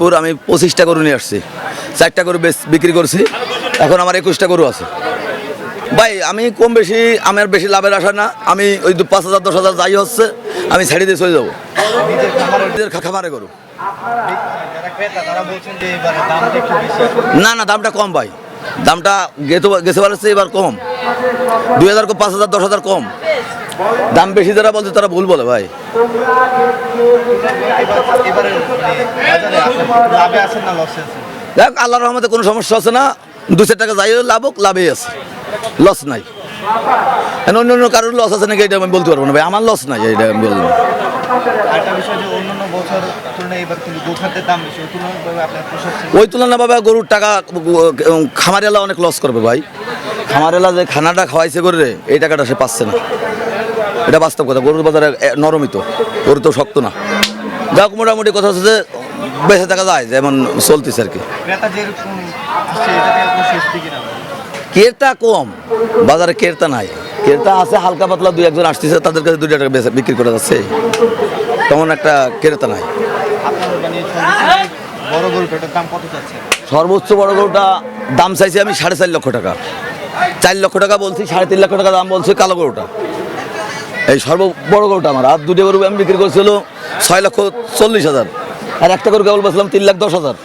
ফরিদপুর। আমি 25টা গরু নিয়ে আসছি, 4টা গরু বিক্রি করছি, এখন আমার 21টা গরু আছে। ভাই আমি কম বেশি, আমার বেশি লাভের আশা না। আমি ওই 5,000 10,000 যাই হচ্ছে আমি ছাড়ি দিয়ে চলে যাবো। নিজের খামারে গরু। না না, দামটা কম ভাই, দামটা গেছে বলেছে এবার কম, 2,000 কম, 5,000 10,000 কম। দাম বেশি যারা বলছে তারা ভুল বলে ভাই। দেখ আল্লাহর রহমতে কোনো সমস্যা আছে না, 2-4 টাকা যাই লাভ হোক, লাভেই আছে, লস নাই। অন্য অন্য কারোর লস আছে নাকি এটা আমি বলতে পারবো না ভাই, আমার লস নাই, এটা আমি বলবো। ওই তুলনা ভাবে গরুর টাকা খামারেলা অনেক লস করবে ভাই। খামারেলা যে খানাটা খাওয়াইছে করে এই টাকাটা সে পাচ্ছে না, এটা বাস্তব কথা। গরুর বাজারে নরমই তো, গরু তো শক্ত না। যাক মোটামুটি কথা হচ্ছে যে বেঁচে থাকা যায়, যেমন চলতেছে আর কি। ক্রেতা কম, বাজারে ক্রেতা নাই। ক্রেতা আছে হালকা পাতলা, 2-1 জন আসতেছে, তাদের কাছে 2 টাকা বিক্রি করে যাচ্ছে, তেমন একটা ক্রেতা নাই। সর্বোচ্চ বড় গরুটা দাম চাইছি আমি 4.5 লক্ষ টাকা, 4 লক্ষ টাকা বলছি, 3.5 লক্ষ টাকা দাম বলছি কালো গরুটা। এই বড় গরুটা আমার। আর 2টা গরু আমি বিক্রি করছিল 6,40,000, আর একটা গরু কেবল বলছিলাম 3,10,000।